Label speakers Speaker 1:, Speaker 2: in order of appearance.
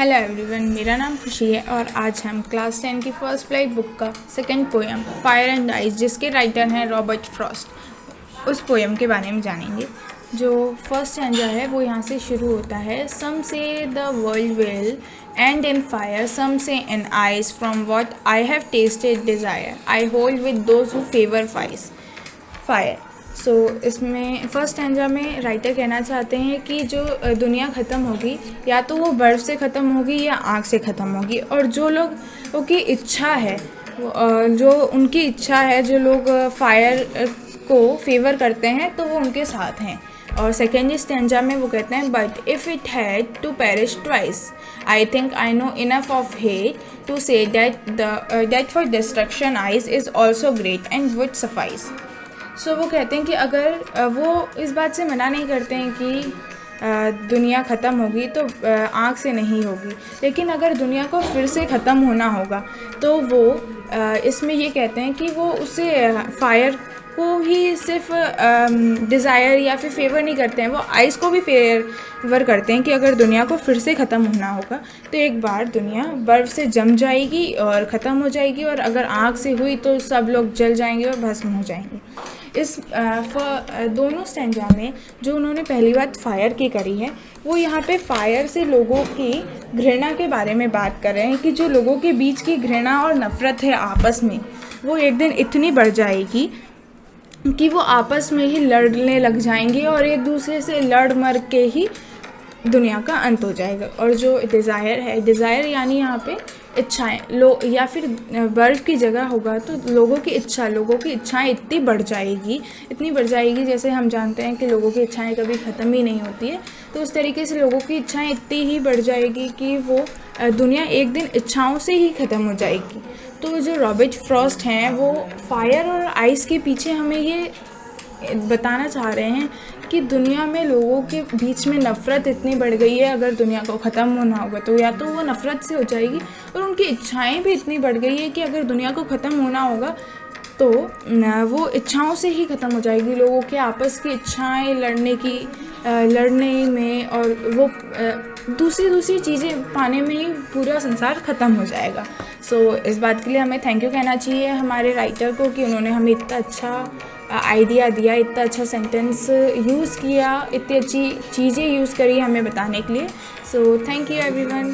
Speaker 1: Hello everyone, मेरा नाम खुशी है और आज हम क्लास 10 की फर्स्ट फ्लाइट बुक का second poem fire and ice, जिसके राइटर हैं रॉबर्ट फ्रॉस्ट, उस पोएम के बारे में जानेंगे। जो फर्स्ट स्टैंजा है वो यहाँ से शुरू होता है। Some say the world will end in fire, some say in ice, from what I have tasted desire I hold with those who favour fire. So इसमें फर्स्ट स्टैंजा में राइटर कहना चाहते हैं कि जो दुनिया ख़त्म होगी या तो वो बर्फ़ से ख़त्म होगी या आग से ख़त्म होगी, और जो लोगों की इच्छा है, जो उनकी इच्छा है, जो लोग फायर को फेवर करते हैं तो वो उनके साथ हैं। और सेकेंड स्टैंजा में वो कहते हैं, but if it had to perish twice I think I know enough of hate to say that for destruction ice is also great and would suffice. So वो कहते हैं कि अगर वो इस बात से मना नहीं करते हैं कि दुनिया ख़त्म होगी तो आग से नहीं होगी, लेकिन अगर दुनिया को फिर से ख़त्म होना होगा तो वो इसमें ये कहते हैं कि वो उसे फायर को ही सिर्फ डिज़ायर या फिर फेवर नहीं करते हैं, वो आइस को भी फेवर करते हैं कि अगर दुनिया को फिर से ख़त्म होना होगा तो एक बार दुनिया बर्फ़ से जम जाएगी और ख़त्म हो जाएगी, और अगर आग से हुई तो सब लोग जल जाएंगे और भस्म हो जाएंगे। इस दोनों स्टैंजा में जो उन्होंने पहली बात फायर की करी है, वो यहाँ पे फायर से लोगों की घृणा के बारे में बात कर रहे हैं कि जो लोगों के बीच की घृणा और नफ़रत है आपस में, वो एक दिन इतनी बढ़ जाएगी कि वो आपस में ही लड़ने लग जाएंगे और एक दूसरे से लड़ मर के ही दुनिया का अंत हो जाएगा। और जो डिज़ायर है, डिज़ायर यानी यहाँ पे इच्छाएं, या फिर बर्फ़ की जगह होगा तो लोगों की इच्छाएं इतनी बढ़ जाएगी, जैसे हम जानते हैं कि लोगों की इच्छाएं कभी ख़त्म ही नहीं होती है, तो उस तरीके से लोगों की इच्छाएं इतनी ही बढ़ जाएगी कि वो दुनिया एक दिन इच्छाओं से ही ख़त्म हो जाएगी। तो जो रॉबर्ट फ्रॉस्ट हैं वो फायर और आइस के पीछे हमें ये बताना चाह रहे हैं कि दुनिया में लोगों के बीच में नफ़रत इतनी बढ़ गई है, अगर दुनिया को ख़त्म होना होगा तो या तो वो नफ़रत से हो जाएगी, और उनकी इच्छाएं भी इतनी बढ़ गई है कि अगर दुनिया को ख़त्म होना होगा तो वो इच्छाओं से ही ख़त्म हो जाएगी। लोगों के आपस की इच्छाएं लड़ने में और वो दूसरी चीज़ें पाने में ही पूरा संसार ख़त्म हो जाएगा। सो इस बात के लिए हमें थैंक यू कहना चाहिए हमारे राइटर को कि उन्होंने हमें इतना अच्छा आइडिया दिया, इतना अच्छा सेंटेंस यूज़ किया, इतनी अच्छी चीज़ें यूज़ करी हमें बताने के लिए। So thank you everyone.